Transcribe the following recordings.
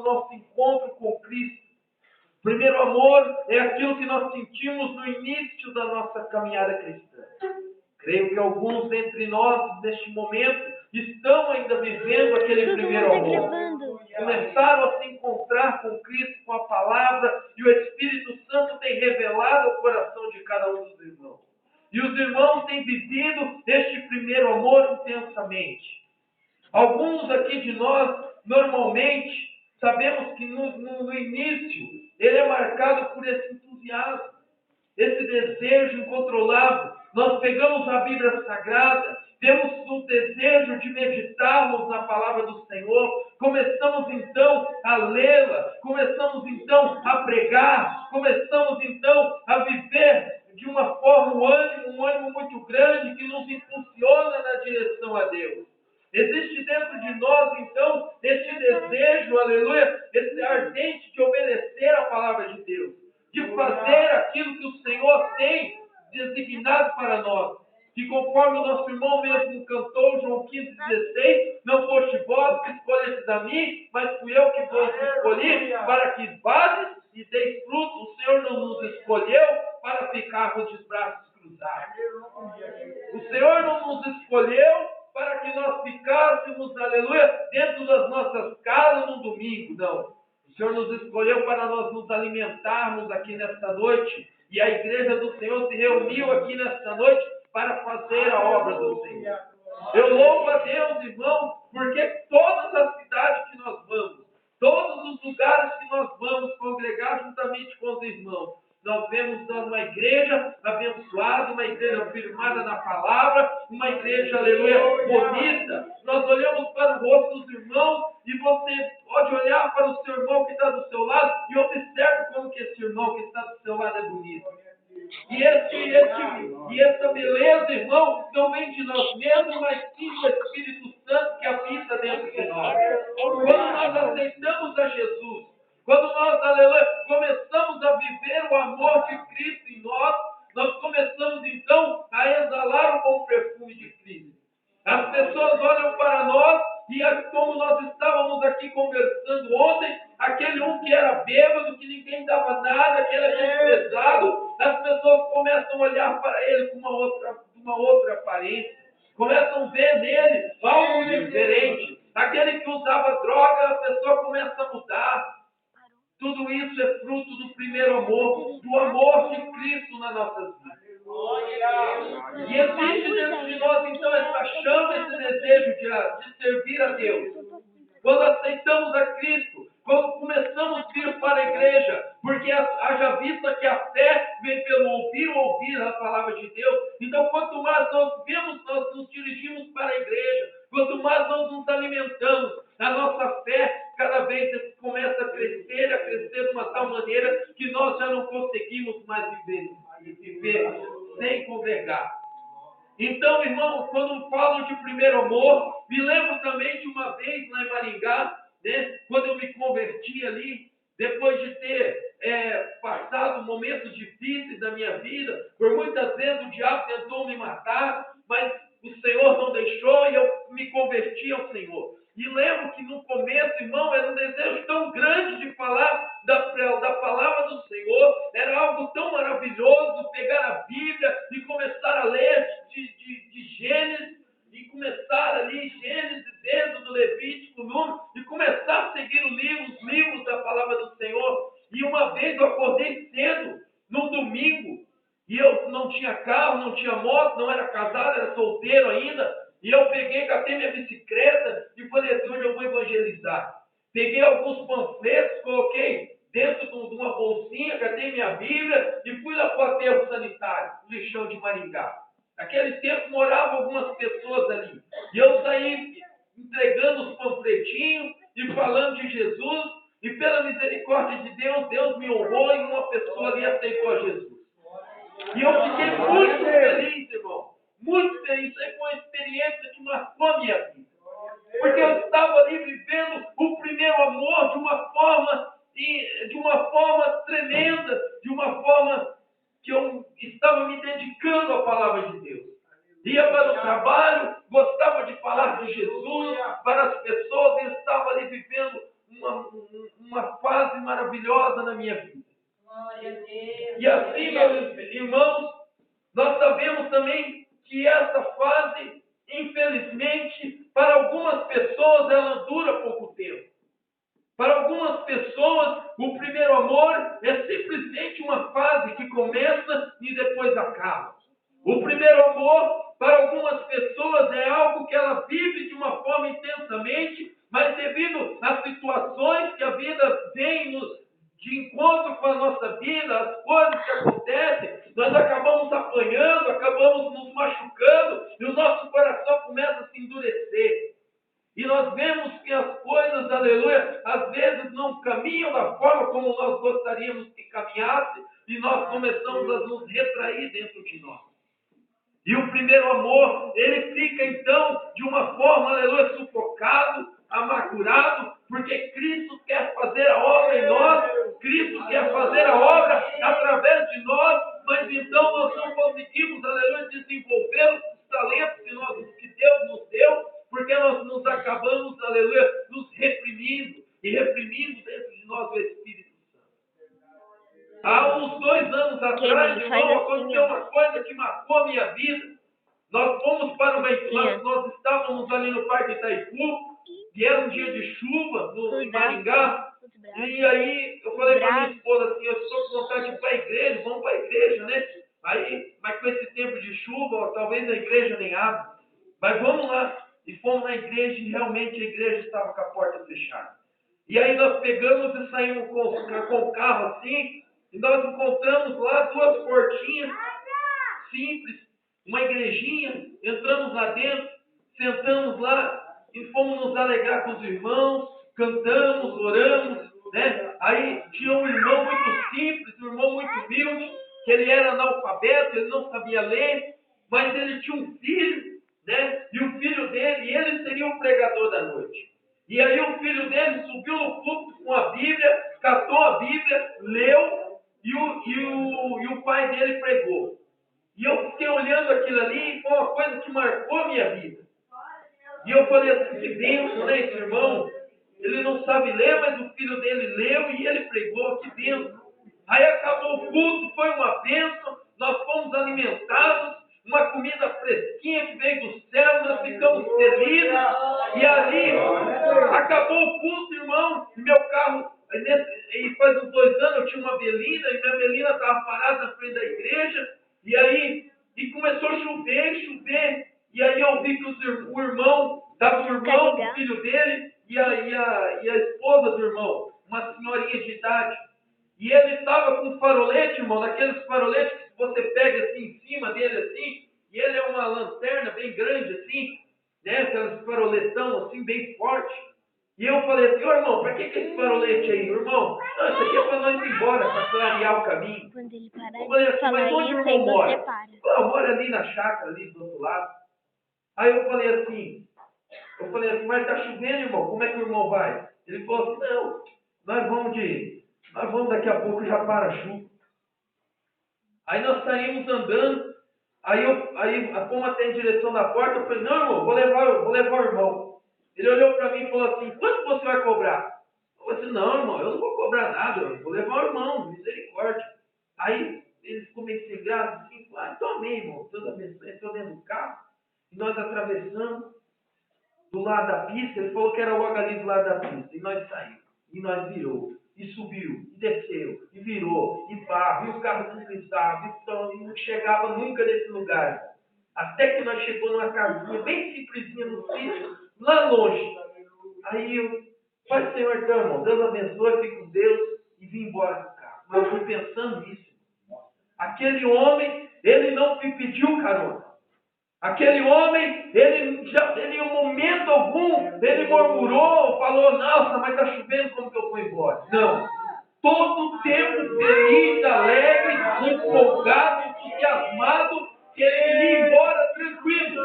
nosso encontro com Cristo. O primeiro amor é aquilo que nós sentimos no início da nossa caminhada cristã. Creio que alguns entre nós, neste momento, estão ainda vivendo aquele primeiro amor. Começaram a se encontrar com Cristo, com a palavra, e o Espírito Santo tem revelado ao coração de cada um dos irmãos. E os irmãos têm vivido este primeiro amor intensamente. Alguns aqui de nós, normalmente, sabemos que no início, ele é marcado por esse entusiasmo, esse desejo incontrolável. Nós pegamos a Bíblia Sagrada, temos o desejo de meditarmos na palavra do Senhor, começamos então a lê-la, começamos então a pregar, começamos então a viver de uma forma um ânimo muito grande que nos impulsiona na direção a Deus. Existe dentro de nós, então, este desejo, aleluia, esse ardente de obedecer a palavra de Deus, de fazer aquilo que o Senhor tem designado para nós. Que conforme o nosso irmão mesmo cantou, João 15,16, não foste vós que escolhestes a mim, mas fui eu que vos escolhi para que vades e deis fruto. O Senhor não nos escolheu para ficarmos de braços cruzados. O Senhor não nos escolheu para que nós ficássemos, aleluia, dentro das nossas casas no domingo, não. O Senhor nos escolheu para nós nos alimentarmos aqui nesta noite, e a igreja do Senhor se reuniu aqui nesta noite para fazer a obra do Senhor. Eu louvo a Deus, irmão, porque todas as cidades que nós vamos, todos os lugares que nós vamos congregar juntamente com os irmãos, nós vemos uma igreja abençoada, uma igreja firmada na palavra, uma igreja, aleluia, bonita. Nós olhamos para o rosto dos irmãos e você pode olhar para o seu irmão que está do seu lado e observe como que esse irmão que está do seu lado é bonito. E essa beleza, irmão, não vem de nós mesmos, mas sim do Espírito Santo que habita dentro de nós. Quando nós aceitamos a Jesus, quando nós, aleluia, começamos a viver o amor de Cristo em nós, nós começamos então a exalar o bom perfume de Cristo. As pessoas olham para nós e como nós estávamos aqui conversando ontem, aquele um que era bêbado, que ninguém dava nada, que era desprezado, as pessoas começam a olhar para ele com uma outra aparência, começam a ver nele algo diferente. Aquele que usava droga, a pessoa começa a mudar. Tudo isso é fruto do primeiro amor, do amor de Cristo nas nossas vidas. E existe dentro de nós, então, essa chama, esse desejo de servir a Deus. Quando aceitamos a Cristo, quando começamos a vir para a igreja, porque haja vista que a fé vem pelo ouvir a palavra de Deus. Então, quanto mais nós vemos, nós nos dirigimos para a igreja. Quanto mais nós nos alimentamos, a nossa fé cada vez começa a crescer de uma tal maneira que nós já não conseguimos mais viver sem congregar. Então, irmão, quando falo de primeiro amor, me lembro também de uma vez lá em Maringá, né, quando eu me converti ali, depois de ter passado momentos difíceis da minha vida, por muitas vezes o diabo tentou me matar, mas o Senhor não deixou e eu me converti ao Senhor. E lembro que no começo, irmão, era um desejo tão grande de falar da palavra do Senhor, era algo tão maravilhoso pegar a Bíblia e começar a ler de Gênesis, e começar ali Gênesis, Êxodo, Levítico, Número, e começar a seguir os livros da palavra do Senhor. E uma vez eu acordei cedo, num domingo, e eu não tinha carro, não tinha moto, não era casado, era solteiro ainda. E eu catei minha bicicleta e falei assim, hoje eu vou evangelizar. Peguei alguns panfletos, coloquei dentro de uma bolsinha, catei minha Bíblia e fui lá para o aterro sanitário, no lixão de Maringá. Naquele tempo moravam algumas pessoas ali. E eu saí entregando os panfletinhos e falando de Jesus. E pela misericórdia de Deus, Deus me honrou e uma pessoa ali aceitou a Jesus. E eu fiquei muito feliz, irmão. Muito feliz. Isso aí foi uma experiência que marcou a minha vida. Porque eu estava ali vivendo o primeiro amor de uma forma tremenda, de uma forma que eu estava me dedicando à palavra de Deus. Ia para o trabalho, gostava de falar de Jesus para as pessoas e estava ali vivendo uma fase maravilhosa na minha vida. Glória a Deus. E assim, meus irmãos, nós sabemos também que essa fase, infelizmente, para algumas pessoas, ela dura pouco tempo. Para algumas pessoas, o primeiro amor é simplesmente uma fase que começa e depois acaba. O primeiro amor, para algumas pessoas, é algo que ela vive de uma forma intensamente, mas devido às situações que a vida vem de encontro com a nossa vida, as coisas que acontecem, nós acabamos apanhando, acabamos nos machucando, e o nosso coração começa a se endurecer. E nós vemos que as coisas, aleluia, às vezes não caminham da forma como nós gostaríamos que caminhasse, e nós começamos a nos retrair dentro de nós. E o primeiro amor, ele fica então de uma forma, aleluia, sufocado, amargurado, porque Cristo quer fazer a obra em nós, Cristo quer fazer a obra através de nós, mas então nós não conseguimos, aleluia, desenvolver os talentos que Deus nos deu, porque nós nos acabamos, aleluia, nos reprimindo, e reprimindo dentro de nós o Espírito Santo. Há uns 2 anos atrás, irmão, aconteceu uma coisa que marcou a minha vida. Nós fomos para nós estávamos ali no Parque Itaipu, e era um dia de chuva, em Maringá, e aí eu falei para minha esposa assim, eu estou com vontade de ir para a igreja, vamos para a igreja, né? Aí, mas com esse tempo de chuva, talvez a igreja nem abra, mas vamos lá. E fomos na igreja e realmente a igreja estava com a porta fechada. E aí nós pegamos e saímos com o carro assim, e nós encontramos lá 2 portinhas simples, uma igrejinha, entramos lá dentro, sentamos lá e fomos nos alegrar com os irmãos, cantamos, oramos, né? Aí tinha um irmão muito simples, um irmão muito humilde, que ele era analfabeto, ele não sabia ler, mas ele tinha um filho, né? E o filho dele, ele seria o pregador da noite. E aí o filho dele subiu no púlpito com a Bíblia, catou a Bíblia, leu, e o pai dele pregou. E eu fiquei olhando aquilo ali, e foi uma coisa que marcou a minha vida. E eu falei assim, que bênção, né, esse irmão? Ele não sabe ler, mas o filho dele leu e ele pregou, que bênção. Aí acabou o culto, foi uma bênção, nós fomos alimentados, uma comida fresquinha que veio do céu, nós ficamos felizes. E ali, acabou o culto, irmão, e meu carro, e faz uns 2 anos eu tinha uma Belina, e minha Belina estava parada na frente da igreja, e aí, começou a chover, e aí eu vi que o irmão, o filho dele, e a esposa do irmão, uma senhorinha de idade, e ele estava com um farolete, irmão, daqueles faroletes que você pega assim em cima dele assim, e ele é uma lanterna bem grande assim, né, aqueles faroletão assim bem forte. E eu falei assim, ô irmão, para que esse farolete aí, irmão? Não, isso aqui é para nós ir embora, para clarear o caminho. Quando ele parar Eu falei assim, mas onde o irmão mora? para. Eu moro ali na chácara, ali do outro lado. Aí eu falei assim, mas está chovendo, irmão, como é que o irmão vai? Ele falou assim, não, nós vamos daqui a pouco já para a chuva. Aí nós saímos andando, aí fomos até em direção da porta, eu falei, não, irmão, vou levar o irmão. Ele olhou para mim e falou assim, quanto você vai cobrar? Eu falei assim, não, irmão, eu não vou cobrar nada, eu vou levar o irmão, misericórdia. Aí ele ficou meio sem graça, assim, então amém, irmão, Deus abençoe, entrou dentro do carro, e nós atravessamos do lado da pista, ele falou que era logo ali do lado da pista, e nós saímos, e nós virou, e subiu, e desceu, e virou, e pá, e o carro deslizava, e não chegava nunca nesse lugar, até que nós chegamos numa casinha bem simplesinha no sítio, lá longe. Aí eu, Pai Senhor, então, irmão, Deus abençoe, fique com Deus, e vim embora com o carro. Mas eu fui pensando nisso. Aquele homem, ele não me pediu carona. Aquele homem, ele em um momento algum, ele murmurou, falou, nossa, mas está chovendo, como que eu vou embora? Não. Todo o tempo feliz, alegre, empolgado, entusiasmado, que ele ia embora tranquilo.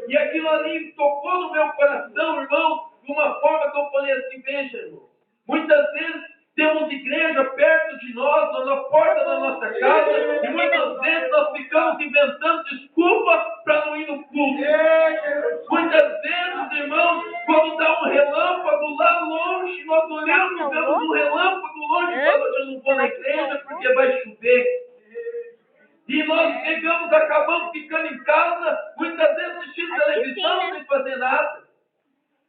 E aquilo ali tocou no meu coração, irmão, de uma forma que eu falei assim, veja, irmão, muitas vezes temos igreja perto de nós, na porta da nossa casa, e muitas vezes nós ficamos inventando desculpa para não ir no culto. Muitas vezes, irmãos, quando dá um relâmpago lá longe, nós olhamos e vemos nós acabamos ficando em casa, muitas vezes assistindo televisão, sem fazer nada.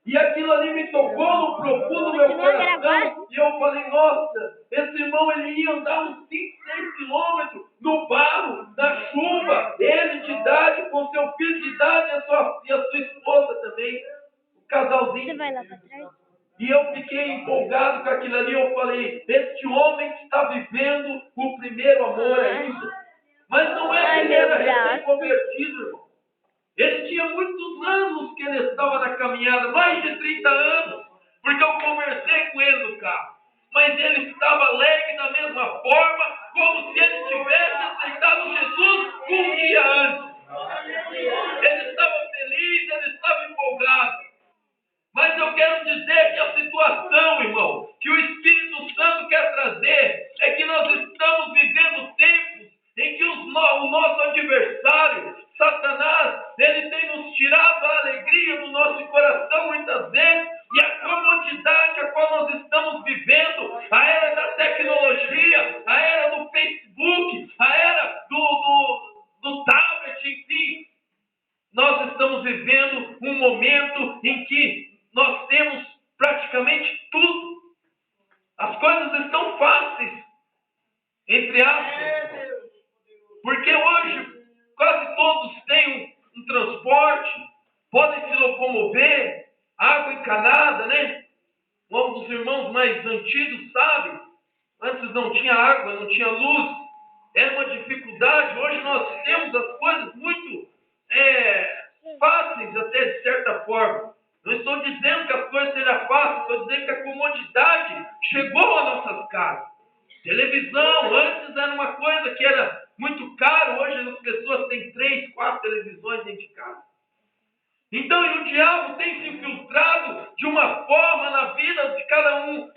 E aquilo ali me tocou no profundo do meu coração. E eu falei, nossa, esse irmão ele ia andar uns 5, 6 quilômetros no barro, na chuva. Ele de idade, com seu filho de idade e a sua esposa também. Um casalzinho. Você vai lá pra trás? E eu fiquei empolgado com aquilo ali. Eu falei, este homem está vivendo o primeiro amor ainda. Mas não é que ele era recém-convertido, irmão. Ele tinha muitos anos que ele estava na caminhada, mais de 30 anos, porque eu conversei com ele no carro. Mas ele estava alegre da mesma forma, como se ele tivesse aceitado Jesus um dia antes. Ele estava feliz, ele estava empolgado. Mas eu quero dizer que a situação, irmão, que o Espírito Santo quer trazer, é que nós estamos vivendo tempos em que o nosso adversário, Satanás, ele tem nos tirado a alegria do nosso coração muitas vezes, e a comodidade a qual nós estamos vivendo, a era da tecnologia, a era do Facebook, a era do tablet, enfim. Nós estamos vivendo um momento em que nós temos praticamente tudo. As coisas estão fáceis, entre aspas, porque hoje quase todos têm um transporte, podem se locomover, água encanada, né? Um dos irmãos mais antigos sabe, antes não tinha água, não tinha luz, era uma dificuldade. Hoje nós temos as coisas muito fáceis até de certa forma. Não estou dizendo que as coisas sejam fáceis, estou dizendo que a comodidade chegou às nossas casas. Televisão, antes era uma coisa que era muito caro, hoje as pessoas têm 3, 4 televisões dentro de casa. Então, e o diabo tem se infiltrado de uma forma na vida de cada um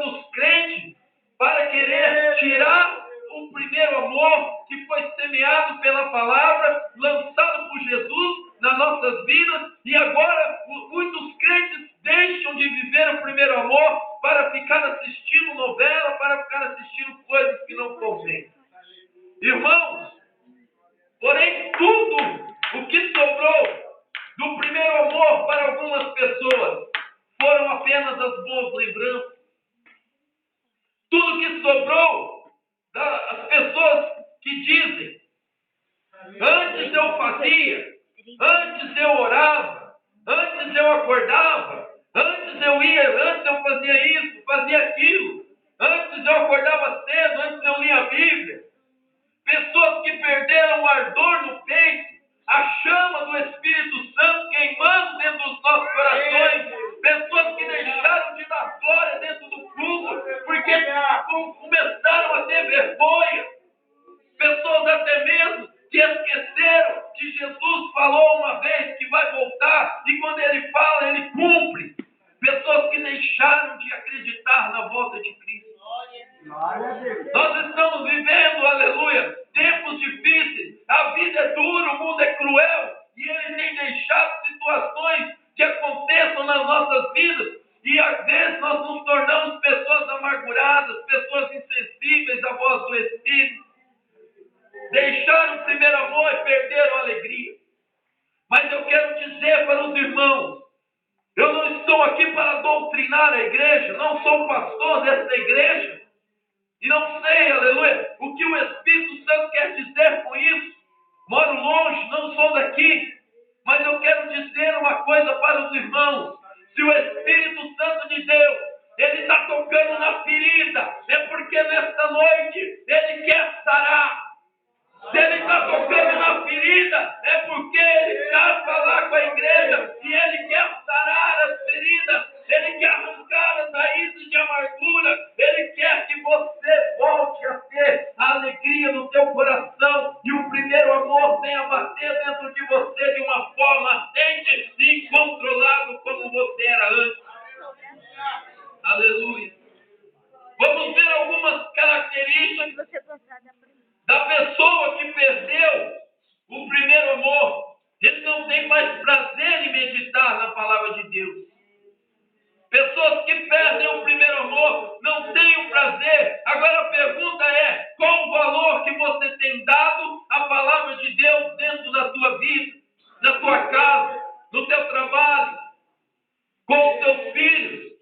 dos crentes, para querer tirar o primeiro amor que foi semeado pela palavra, lançado por Jesus nas nossas vidas, e agora muitos crentes deixam de viver o primeiro amor para ficar assistindo novela, para ficar assistindo coisas que não convêm. Irmãos, porém tudo o que sobrou do primeiro amor para algumas pessoas foram apenas as boas lembranças. Tudo que sobrou das pessoas que dizem, antes eu fazia, antes eu orava, antes eu acordava, antes eu ia, antes eu fazia isso, fazia aquilo, antes eu acordava cedo, antes eu lia a Bíblia. Pessoas que perderam o ardor no peito, a chama do Espírito Santo queimando dentro dos nossos corações. Pessoas que deixaram de dar glória dentro do culto, porque começaram a ter vergonha. Pessoas até mesmo que esqueceram que Jesus falou uma vez que vai voltar, e quando ele fala, ele cumpre. Pessoas que deixaram de acreditar na volta de Cristo. Nós estamos vivendo, aleluia, tempos difíceis. A vida é dura, o mundo é cruel, e ele tem deixado situações que aconteçam nas nossas vidas, e às vezes nós nos tornamos pessoas amarguradas, pessoas insensíveis à voz do Espírito. Deixaram o primeiro amor e perderam a alegria. Mas eu quero dizer para os irmãos, eu não estou aqui para doutrinar a igreja, não sou pastor dessa igreja, e não sei, aleluia, o que o Espírito Santo quer dizer com isso. Moro longe, não sou daqui, mas eu quero dizer uma coisa para os irmãos. Se o Espírito Santo de Deus, ele está tocando na ferida, é porque nesta noite ele quer sarar. Se ele está tocando na ferida, é porque ele quer falar com a igreja e ele quer sarar as feridas, ele quer arrancar as raízes de amargura, ele quer que você volte a ter a alegria no teu coração e o primeiro amor venha bater dentro de você de uma forma ardente e incontrolável como você era antes. Aleluia. Vamos ver algumas características da pessoa que perdeu o primeiro amor. Ele não tem mais prazer em meditar na palavra de Deus. Pessoas que perdem o primeiro amor não têm o prazer. Agora a pergunta é, qual o valor que você tem dado à palavra palavra de Deus dentro da tua vida, na tua casa, no teu trabalho, com os teus filhos?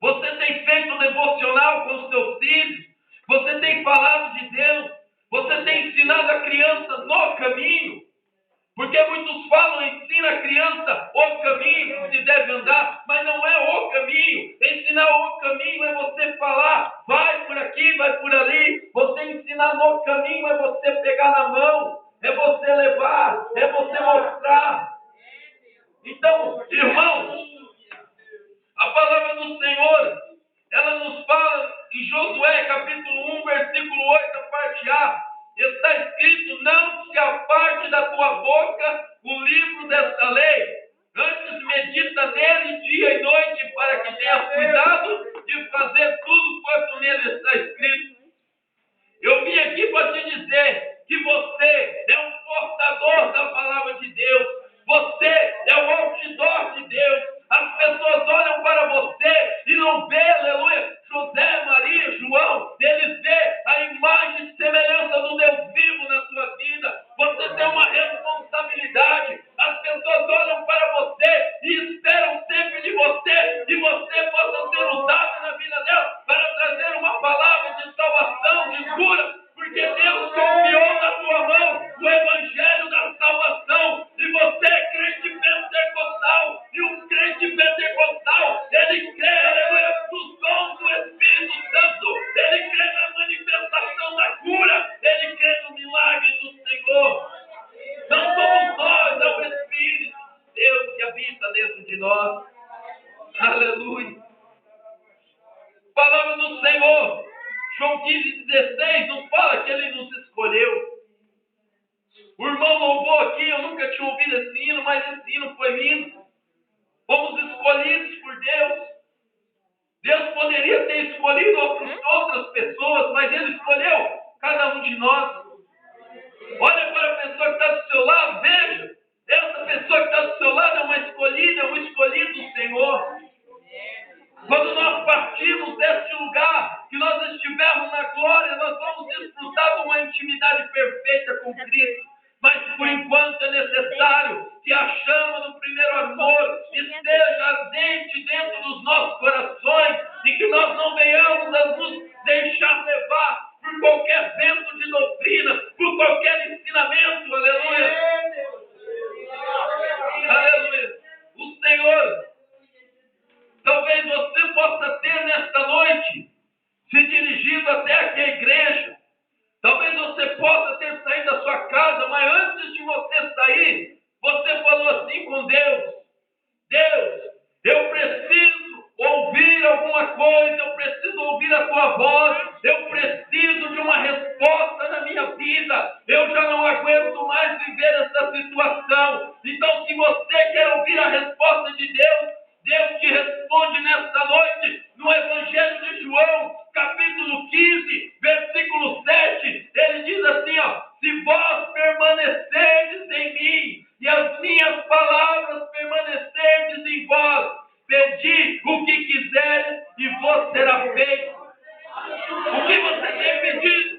Você tem feito um devocional com os teus filhos? Você tem falado de Deus? Você tem ensinado a criança no caminho? Porque muitos falam, ensina a criança o caminho que se deve andar, mas não é o caminho. Ensinar o caminho é você falar, vai por aqui, vai por ali. Você ensinar no caminho é você pegar na mão, é você levar, é você mostrar. Então, irmãos, a palavra do Senhor, ela nos fala em Josué capítulo 1, versículo 8, a parte A. Está escrito: não se aparte da tua boca o livro desta lei. Antes medita nele dia e noite, para que tenhas cuidado de fazer tudo quanto nele está escrito. Eu vim aqui para te dizer que você é um portador da palavra de Deus. Você é o outdoor de Deus. As pessoas olham para você e não vê, aleluia, José, Maria, João. Eles vê a imagem e semelhança do Deus vivo na sua vida. Você tem uma responsabilidade. As pessoas olham para você e esperam sempre de você que você possa ser usado na vida dela para trazer uma palavra de salvação, de cura, porque Deus confiou na tua mão o evangelho da salvação. E você é crente pentecostal, e um crente pentecostal, ele crê, aleluia, nos dons do Espírito Santo, ele crê na manifestação da cura, ele crê no milagre do Senhor. Não somos nós, é o Espírito de Deus que habita dentro de nós. Aleluia. Palavra do Senhor, João 15,16 nos fala que ele nos escolheu. O irmão louvou aqui, eu nunca tinha ouvido esse hino, mas esse hino foi lindo. Fomos escolhidos por Deus. Deus poderia ter escolhido outras pessoas, mas ele escolheu cada um de nós. Olha para a pessoa que está do seu lado, veja. Essa pessoa que está do seu lado é uma escolhida, um escolhido do Senhor. Quando nós partimos deste lugar, que nós estivermos na glória, nós vamos desfrutar de uma intimidade perfeita com Cristo. Mas por enquanto é necessário que a chama do primeiro amor esteja ardente dentro dos nossos corações e que nós não venhamos a nos deixar levar por qualquer vento de doutrina, por qualquer ensinamento. Aleluia! Aleluia! O Senhor, talvez você possa ter nesta noite se dirigido até aqui à igreja. Talvez você possa ter saído da sua casa, mas antes de você sair, você falou assim com Deus: Deus, eu preciso ouvir alguma coisa, eu preciso ouvir a tua voz, eu preciso de uma resposta na minha vida, eu já não aguento mais viver essa situação. Então, se você quer ouvir a resposta de Deus, Deus te responde nesta noite no Evangelho de João, capítulo 15, versículo 7. Ele diz assim, ó: se vós permanecerdes em mim e as minhas palavras permanecerdes em vós, pedi o que quiseres e vos será feito. O que você tem pedido?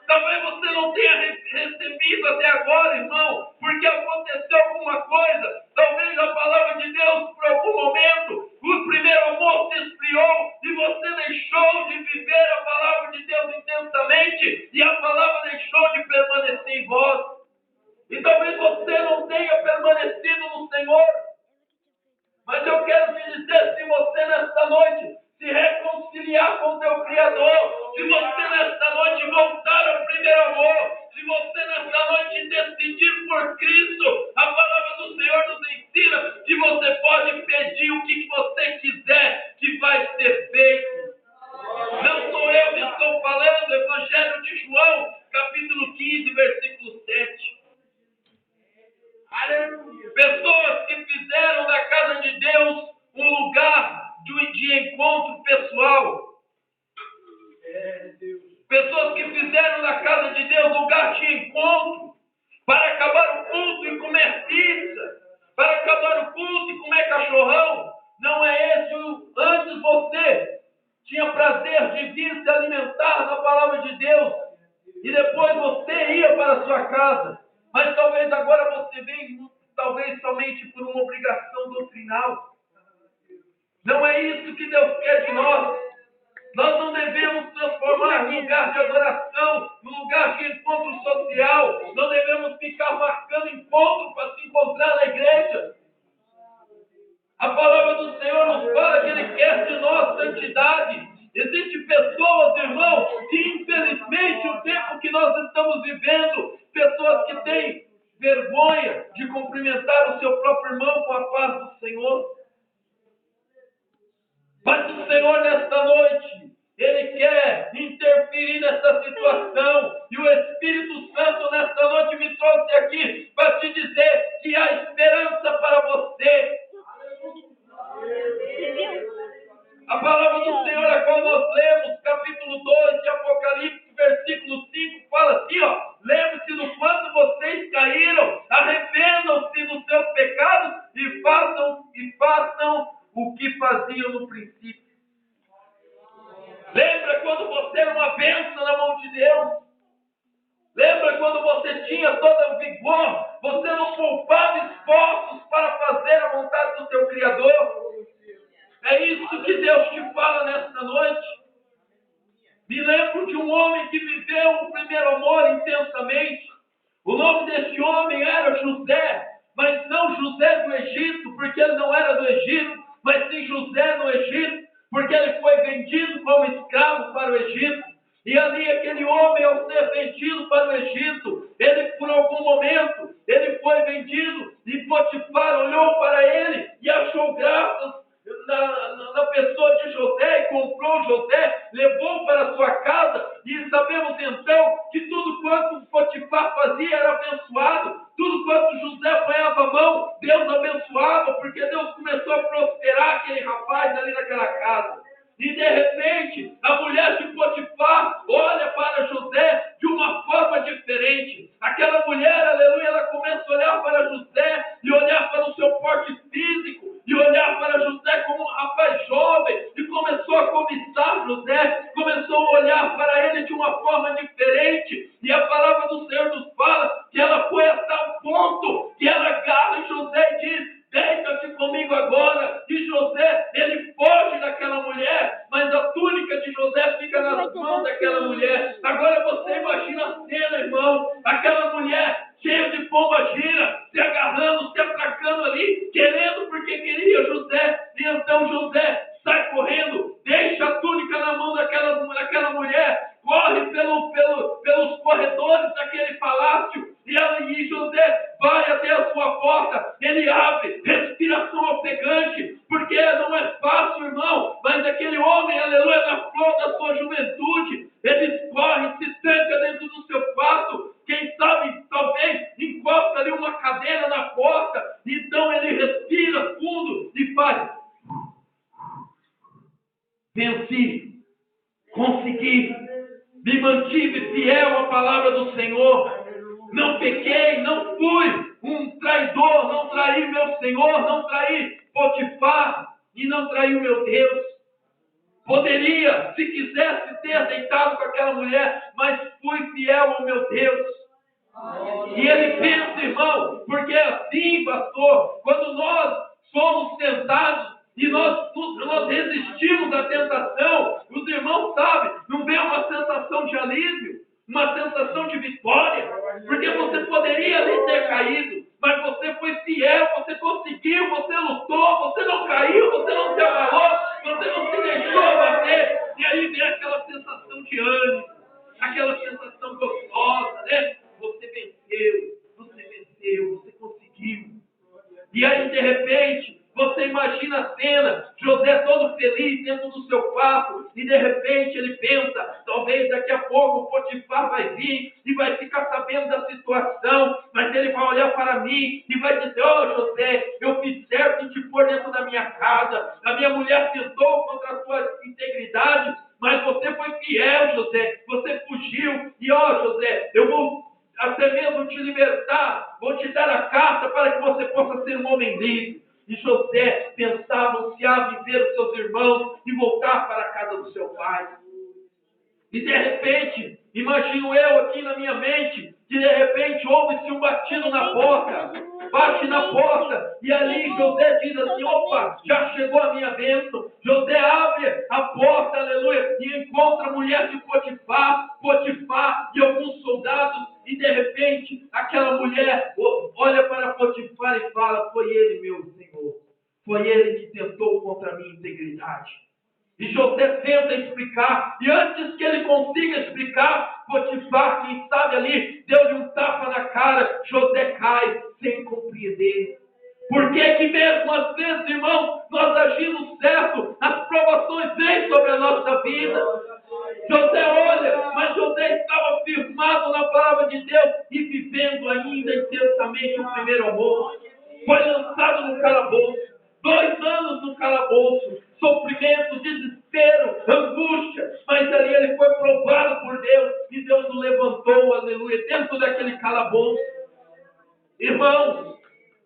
Talvez você não tenha recebido até agora, irmão, porque aconteceu alguma coisa. Talvez a palavra de Deus, por algum momento, o primeiro amor se esfriou e você deixou de viver a palavra de Deus intensamente e a palavra deixou de permanecer em vós. E talvez você não tenha permanecido no Senhor. Mas eu quero te dizer, se você nesta noite se reconciliar com o teu Criador, se você nesta noite voltar ao primeiro amor, se você nesta noite decidir por Cristo, a palavra do Senhor nos ensina que você pode pedir o que você quiser, que vai ser feito. Não sou eu que estou falando, Evangelho de João, capítulo 15, versículo 7. Pessoas que fizeram da casa de Deus um lugar de encontro pessoal. Pessoas que fizeram da casa de Deus lugar de encontro para acabar o culto e comer pizza, para acabar o culto e comer cachorrão. Não é esse o... Antes você tinha prazer de vir se alimentar da palavra de Deus. E depois você ia para a sua casa. Mas talvez agora você venha, talvez somente por uma obrigação doutrinal. Não é isso que Deus quer de nós. Nós não devemos transformar um lugar de adoração num lugar de encontro social. Não devemos ficar marcando encontro para se encontrar na igreja. A palavra do Senhor nos fala que Ele quer de nós santidade. Existem pessoas, irmãos, que infelizmente o tempo que nós estamos vivendo, pessoas que têm vergonha de cumprimentar o seu próprio irmão com a paz do Senhor. Mas o Senhor nesta noite, Ele quer interferir nessa situação. E o Espírito Santo nesta noite me trouxe aqui para te dizer que há esperança para você. A palavra do Senhor, a qual nós lemos, capítulo 2 de Apocalipse, versículo 5, fala assim, ó: lembre-se do quanto vocês caíram, arrependam-se dos seus pecados e façam o que faziam no princípio. Lembra quando você era uma bênção na mão de Deus? Lembra quando você tinha todo o vigor? Você não poupava esforços para fazer a vontade do seu Criador? É isso que Deus te fala nesta noite. Me lembro de um homem que viveu o primeiro amor intensamente. O nome desse homem era José, mas não José do Egito, porque ele não era do Egito, mas sim José no Egito, porque ele foi vendido como escravo para o Egito. E ali aquele homem, ao ser vendido para o Egito, ele por algum momento, ele foi vendido e Potifar olhou para ele e achou graças na pessoa de José, e comprou José, levou para a sua casa, e sabemos então que tudo quanto Potifar fazia era abençoado, tudo quanto José apanhava a mão, Deus abençoava, porque Deus começou a prosperar aquele rapaz ali naquela casa. E de repente, a mulher de Potifar olha para José de uma forma diferente. Aquela mulher, aleluia, ela começa a olhar para José e olhar para o seu porte físico e olhar para José como um rapaz jovem e começou a cobiçar José, começou a olhar para ele de uma forma diferente. E a palavra do Senhor nos fala que ela foi a tal ponto que ela agarra José e diz: deita-te comigo agora. E José, ele foge daquela mulher, mas a túnica de José fica nas mãos daquela mulher. Agora você imagina a cena, irmão, aquela mulher cheia de pomba-gira, se agarrando, se atracando ali, querendo porque queria José. E então José sai correndo, deixa a túnica na mão daquela mulher, corre pelos corredores daquele palácio, e José vai até a sua porta, ele abre, respiração ofegante, porque não é fácil, irmão, mas aquele homem, aleluia, na flor da sua juventude, ele corre, se tranca dentro do seu quarto, quem sabe, talvez, encosta ali uma cadeira na porta, então ele respira fundo e faz: venci, consegui, me mantive fiel à palavra do Senhor, não pequei, não fui um traidor, não traí meu Senhor, não traí Potifar e não traí o meu Deus. Poderia, se quisesse, ter deitado com aquela mulher, mas fui fiel ao meu Deus. E ele pensa, irmão, porque é assim, pastor, quando nós somos tentados e nós resistimos à tentação, os irmãos sabem, não vem uma sensação de alívio, uma sensação de vitória, porque você poderia ali ter caído, mas você foi fiel, você conseguiu, você lutou, você não caiu, você não se abalou, você não se deixou abater, e aí vem aquela sensação de ânimo, aquela sensação gostosa, né? Você venceu, você conseguiu. E aí, de repente, você imagina a cena, José todo feliz dentro do seu quarto, e de repente ele pensa, talvez daqui a pouco o Potifar vai vir e vai ficar sabendo da situação, mas ele vai olhar para mim e vai dizer: ó José, eu fiz certo em te pôr dentro da minha casa, a minha mulher tentou contra a sua integridade, mas você foi fiel, José, você fugiu, e ó José, eu vou até mesmo te libertar, vou te dar a carta para que você possa ser um homem livre. E José pensava, ansiava em ver os seus irmãos e voltar para a casa do seu pai. E de repente, imagino eu aqui na minha mente, que de repente ouve-se um batido na porta, bate na porta, e ali José diz assim: opa, já chegou a minha bênção. José abre a porta, aleluia, e encontra a mulher de Potifar e alguns soldados, e de repente aquela mulher olha para Potifar e fala: foi ele, meu senhor, foi ele que tentou contra a minha integridade. E José tenta explicar, e antes que ele consiga explicar, Potifar, quem sabe ali, deu-lhe um tapa na cara. José cai sem compreender. Por que que mesmo às vezes, irmão, nós agimos certo, as provações vêm sobre a nossa vida? José olha, mas José estava firmado na palavra de Deus e vivendo ainda intensamente o primeiro amor. Foi lançado no calabouço, 2 anos no calabouço, sofrimento, desespero, angústia, mas ali ele foi provado por Deus e Deus o levantou, aleluia, dentro daquele calabouço. Irmãos,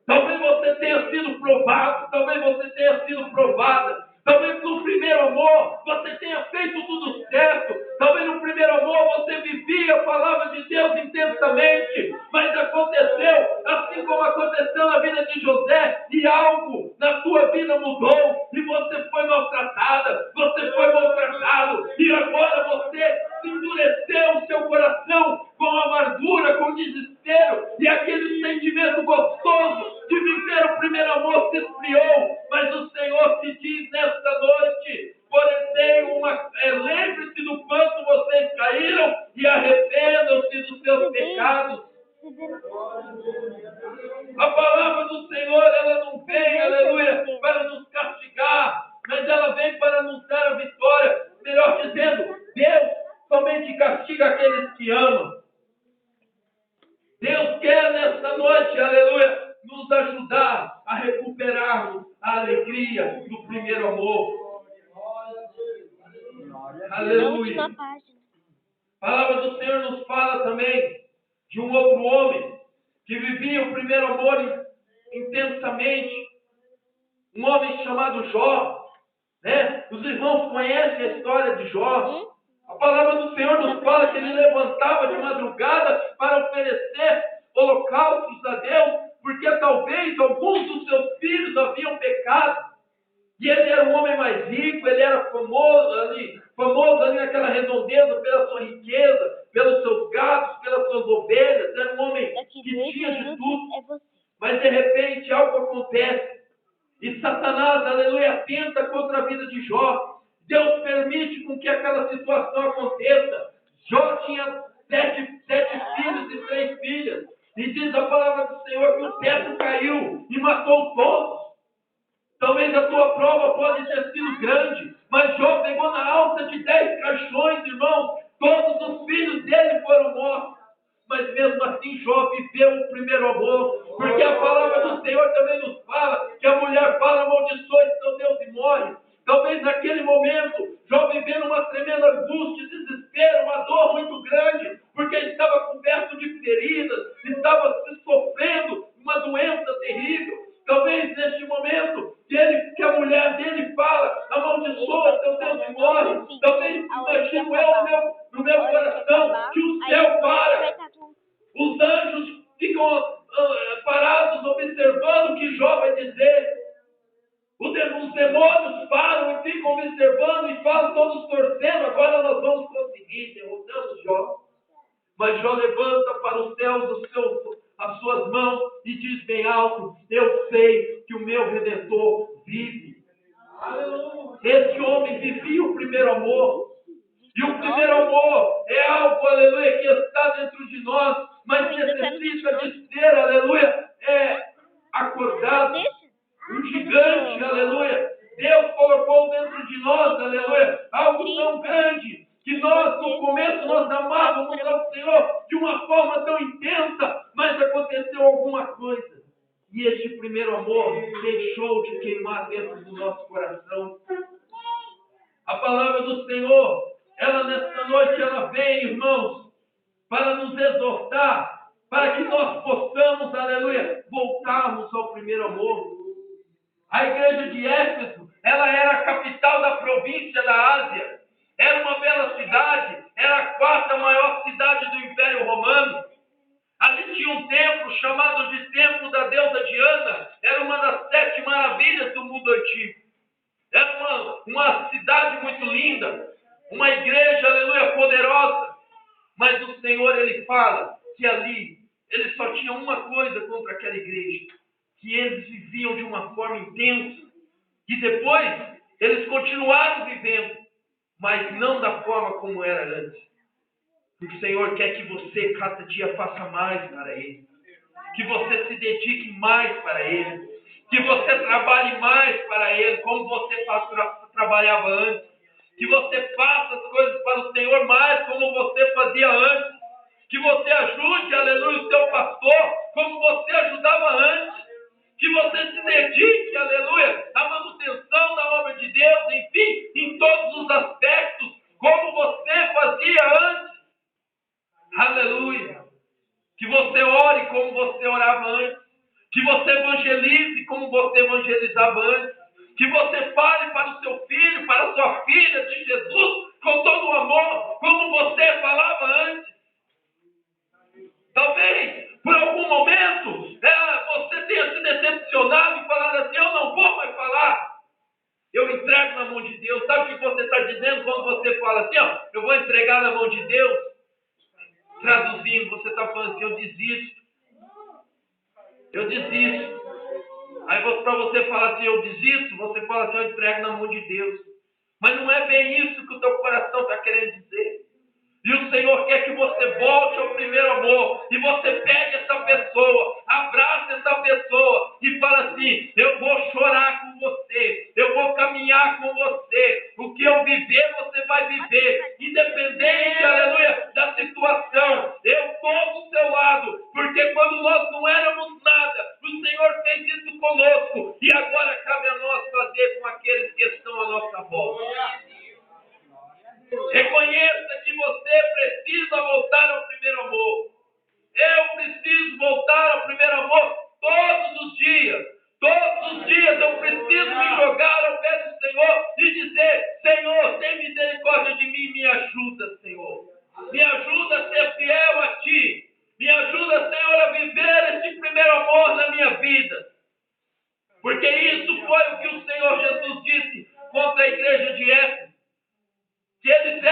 talvez você tenha sido provado, talvez você tenha sido provada. Talvez no primeiro amor você tenha feito tudo certo. Talvez no primeiro amor você vivia a palavra de Deus intensamente. Mas aconteceu, assim como aconteceu na vida de José, e algo na tua vida mudou. E você foi maltratada, você foi maltratado. E agora você endureceu o seu coração com amargura, com desespero. E aquele sentimento gostoso de viver o primeiro amor se esfriou. Mas o Senhor te diz nesta noite: lembre-se do quanto vocês caíram e arrependam-se dos seus pecados. A palavra do Senhor, ela não vem, aleluia, para nos castigar, mas ela vem para nos dar a vitória. Melhor dizendo, Deus somente castiga aqueles que amam. Deus quer nesta noite, aleluia, nos ajudar a recuperarmos a alegria do primeiro amor. Aleluia. A palavra do Senhor nos fala também de um outro homem que vivia o primeiro amor intensamente. Um homem chamado Jó. Né? Os irmãos conhecem a história de Jó. A palavra do Senhor nos fala que ele levantava de madrugada para oferecer holocaustos a Deus, porque talvez alguns dos seus filhos haviam pecado. E ele era um homem mais rico, ele era famoso ali naquela redondeza pela sua riqueza, pelos seus gatos, pelas suas ovelhas. Era um homem que tinha de tudo. Mas de repente algo acontece. E Satanás, aleluia, atenta contra a vida de Jó. Deus permite com que aquela situação aconteça. Jó tinha 7 filhos e 3 filhas. E diz a palavra do Senhor que o teto caiu e matou todos. Talvez a tua prova pode ter sido grande, mas Jó pegou na alça de 10 caixões, irmãos. Todos os filhos dele foram mortos. Mas mesmo assim Jó viveu o primeiro amor, porque a palavra do Senhor também nos fala que a mulher fala amaldiçoe seu Deus e morre. Talvez naquele momento Jó vivendo uma tremenda angústia, desespero, uma dor muito grande, porque ele estava coberto de feridas, estava se sofrendo uma doença terrível. Talvez neste momento que a mulher dele fala amaldiçoa seu Deus e morre. Talvez imagino eu no meu coração que o céu para. Os anjos ficam parados observando o que Jó vai dizer. Os demônios param e ficam observando e falam todos torcendo. Agora nós vamos conseguir, derrotamos Jó. Mas Jó levanta para os céus as suas mãos e diz bem alto: eu sei que o meu Redentor vive. Esse homem vivia o primeiro amor. E o primeiro amor é algo, aleluia, que está dentro de nós, mas necessita de ser, aleluia, acordado. Um gigante, aleluia. Deus colocou dentro de nós, aleluia, algo tão grande, que nós, no começo, nós amávamos ao Senhor de uma forma tão intensa, mas aconteceu alguma coisa. E este primeiro amor deixou de queimar dentro do nosso coração. A palavra do Senhor, ela nesta noite, ela vem, irmãos, para nos exortar, para que nós possamos, aleluia, voltarmos ao primeiro amor. A igreja de Éfeso, ela era a capital da província da Ásia. Era uma bela cidade, era a quarta maior cidade do Império Romano. Ali tinha um templo chamado de Templo da Deusa Diana. Era uma das 7 maravilhas do mundo antigo. Era uma cidade muito linda, uma igreja, aleluia, poderosa. Mas o Senhor, Ele fala que ali, Ele só tinha uma coisa contra aquela igreja, que eles viviam de uma forma intensa. E depois, eles continuaram vivendo, mas não da forma como era antes. O Senhor quer que você, cada dia, faça mais para Ele. Que você se dedique mais para Ele. Que você trabalhe mais para Ele, como você trabalhava antes. Que você faça as coisas para o Senhor mais como você fazia antes. Que você ajude, aleluia, o seu pastor como você ajudava antes. Que você se dedique, aleluia, à manutenção da obra de Deus, enfim, em todos os aspectos, como você fazia antes. Aleluia. Que você ore como você orava antes. Que você evangelize como você evangelizava antes. Que você fale para o seu filho, para a sua filha de Jesus, com todo o amor, como você falava antes. Talvez, por algum momento, você tenha se decepcionado e falado assim: eu não vou mais falar. Eu entrego na mão de Deus. Sabe o que você está dizendo quando você fala assim: eu vou entregar na mão de Deus? Traduzindo, você está falando assim: eu desisto. Eu desisto. Aí para você falar assim: eu desisto, você fala assim: eu entrego na mão de Deus. Mas não é bem isso que o teu coração está querendo dizer. E o Senhor quer que você volte ao primeiro amor. E você pegue essa pessoa, abrace essa pessoa e fala assim: eu vou chorar com você, eu vou caminhar com você. O que eu viver, você vai viver. Independente, aleluia, da situação. Eu estou do seu lado. Porque quando nós não éramos nada, o Senhor fez isso conosco. E agora cabe a nós fazer com aqueles que estão à nossa volta. Reconheça que você precisa voltar ao primeiro amor. Eu preciso voltar ao primeiro amor todos os dias. Todos os dias eu preciso me jogar ao pé do Senhor e dizer: Senhor, tem misericórdia de mim, me ajuda, Senhor. Me ajuda a ser fiel a Ti. Me ajuda, Senhor, a viver esse primeiro amor na minha vida. Porque isso foi o que o Senhor Jesus disse contra a igreja de Éfeso. Que eles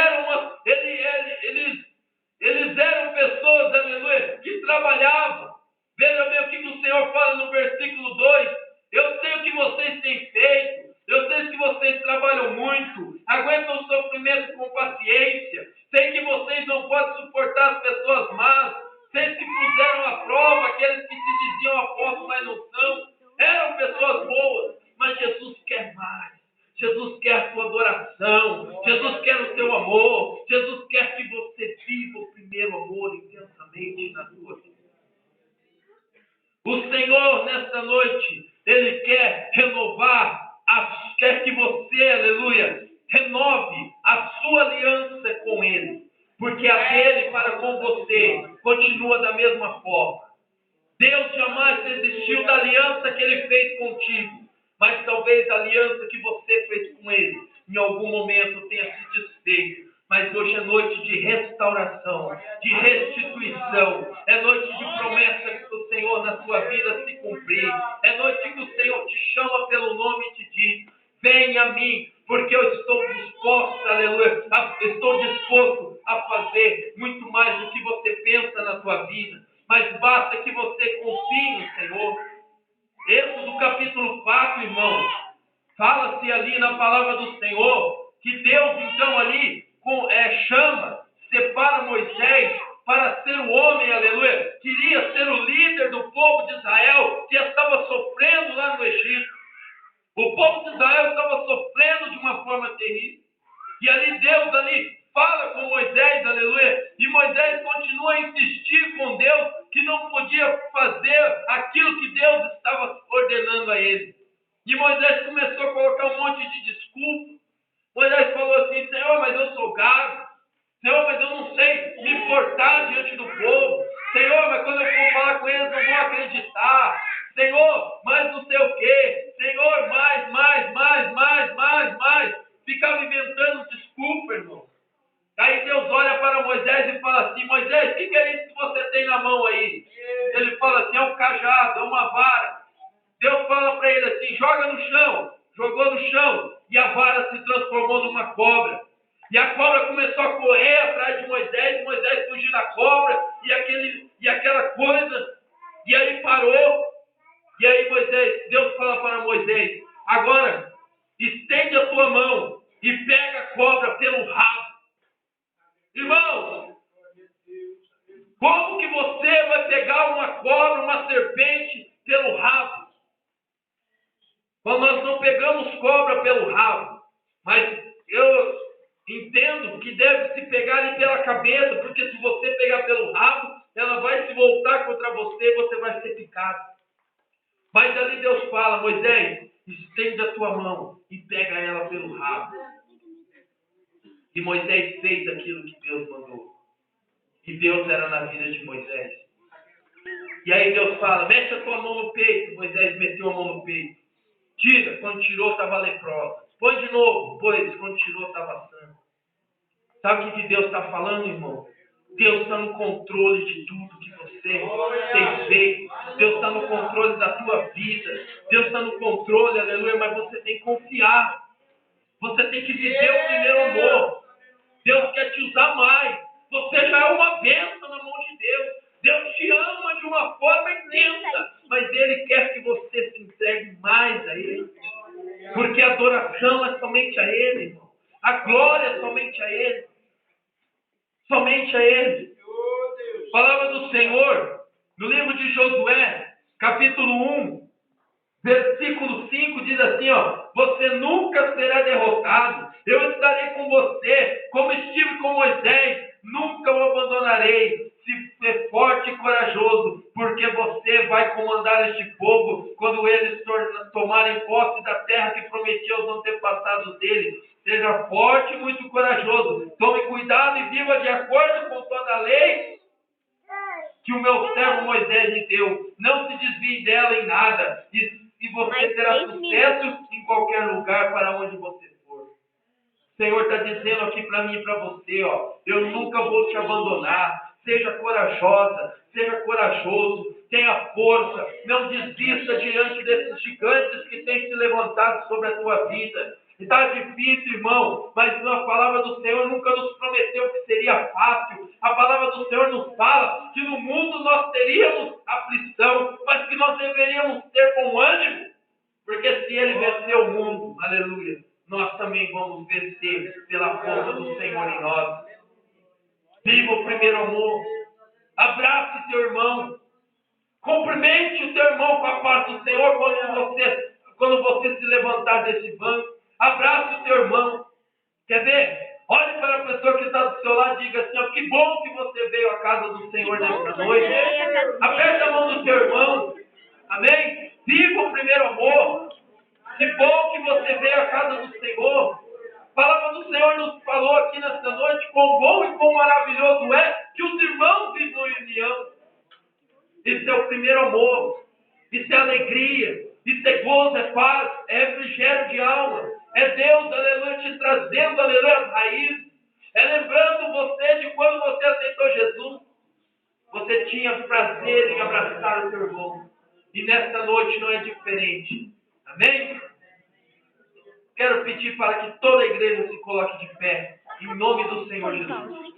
eram pessoas, aleluia, que trabalhavam. Veja bem o que o Senhor fala no versículo 2. Eu sei o que vocês têm feito. Eu sei que vocês trabalham muito. Aguentam o sofrimento com paciência. Sei que vocês não podem suportar as pessoas más. Sei que puseram à prova aqueles que se diziam apóstolos, mas não são. Eram pessoas boas. Mas Jesus quer mais. Jesus quer a tua adoração. Jesus quer o teu amor. Jesus quer que você viva o primeiro amor intensamente na tua vida. O Senhor, nesta noite, Ele quer renovar, quer que você, aleluia, renove a sua aliança com Ele. Porque a dele para com você continua da mesma forma. Deus jamais desistiu da aliança que Ele fez contigo. Mas talvez a aliança que você fez com Ele, em algum momento tenha se desfeito. Mas hoje é noite de restauração, de restituição. É noite de promessa que o Senhor na sua vida se cumprir. É noite que o Senhor te chama pelo nome e te diz: venha a mim, porque eu estou disposto, aleluia, estou disposto a fazer muito mais do que você pensa na sua vida. Mas basta que você confie no Senhor. Êxodo capítulo 4, irmãos, fala-se ali na palavra do Senhor, que Deus então ali separa Moisés para ser o homem, aleluia, queria ser o líder do povo de Israel, que estava sofrendo lá no Egito. O povo de Israel estava sofrendo de uma forma terrível, e ali Deus fala com Moisés, aleluia, e Moisés continua a insistir com Deus, que não podia fazer aquilo que Deus estava ordenando a ele. E Moisés começou a colocar um monte de desculpa. Moisés falou assim: Senhor, mas eu sou gago. Senhor, mas eu não sei me portar diante do povo. Senhor, mas quando eu for falar com eles, não vão acreditar. Senhor, mas não sei o quê. Senhor, mais. Ficava inventando desculpas. desculpa, irmão. Aí Deus olha para Moisés e fala assim: Moisés, o que é isso que você tem na mão aí? Ele fala assim: é um cajado, é uma vara. Deus fala para ele assim: joga no chão. Jogou no chão e a vara se transformou numa cobra. E a cobra começou a correr atrás de Moisés fugiu da cobra e aquela coisa. E aí parou. E aí Deus fala para Moisés: agora estende a tua mão e pega a cobra pelo rabo. Irmãos, como que você vai pegar uma cobra, uma serpente pelo rabo? Quando nós não pegamos cobra pelo rabo, mas eu entendo que deve se pegar ali pela cabeça, porque se você pegar pelo rabo, ela vai se voltar contra você, você vai ser picado. Mas ali Deus fala: Moisés, estende a tua mão e pega ela pelo rabo. E Moisés fez aquilo que Deus mandou. E Deus era na vida de Moisés. E aí Deus fala: mete a tua mão no peito. Moisés meteu a mão no peito. Tira, quando tirou estava leprosa. Põe de novo, pois quando tirou estava sã. Sabe o que Deus está falando, irmão? Deus está no controle de tudo que você tem feito. Deus está no controle da tua vida. Deus está no controle, aleluia, mas você tem que confiar. Você tem que viver o primeiro amor. Deus quer te usar mais. Você já é uma bênção na mão de Deus. Deus te ama de uma forma intensa, mas Ele quer que você se entregue mais a Ele. Porque a adoração é somente a Ele, irmão. A glória é somente a Ele. Somente a Ele. Palavra do Senhor, no livro de Josué, capítulo 1, versículo 5, diz assim, você nunca será derrotado. Eu estarei com você, como estive com Moisés, nunca o abandonarei. Se ser forte e corajoso, porque você vai comandar este povo quando eles tomarem posse da terra que prometi aos antepassados dele. Seja forte e muito corajoso. Tome cuidado e viva de acordo com toda a lei que o meu servo Moisés me deu. Não se desvie dela em nada. E você terá sucesso em qualquer lugar para onde você for. O Senhor está dizendo aqui para mim e para você, eu nunca vou te abandonar. Seja corajosa, seja corajoso, tenha força, não desista diante desses gigantes que têm se levantado sobre a tua vida. Está difícil, irmão, mas a palavra do Senhor nunca nos prometeu que seria fácil. A palavra do Senhor nos fala que no mundo nós teríamos aflição, mas que nós deveríamos ter bom ânimo, porque se Ele venceu o mundo, aleluia, nós também vamos vencer pela força do Senhor em nós. Viva o primeiro amor. Abrace teu irmão. Cumprimente o teu irmão com a paz do Senhor quando você se levantar desse banco. Abrace o teu irmão. Quer ver? Olhe para a pessoa que está do seu lado e diga assim, que bom que você veio à casa do Senhor nesta noite. Aperte a mão do teu irmão. Amém? Viva o primeiro amor. Que bom que você veio à casa do Senhor. A palavra do Senhor nos falou aqui nesta noite quão bom e quão maravilhoso é que os irmãos vivam em união. Isso é o primeiro amor. Isso é alegria. Isso é gozo, é paz, é refrigério de alma. É Deus, aleluia, te trazendo, aleluia, as raízes. É lembrando você de quando você aceitou Jesus. Você tinha prazer em abraçar o seu irmão. E nesta noite não é diferente. Amém? Quero pedir para que toda a igreja se coloque de pé, em nome do Senhor Jesus.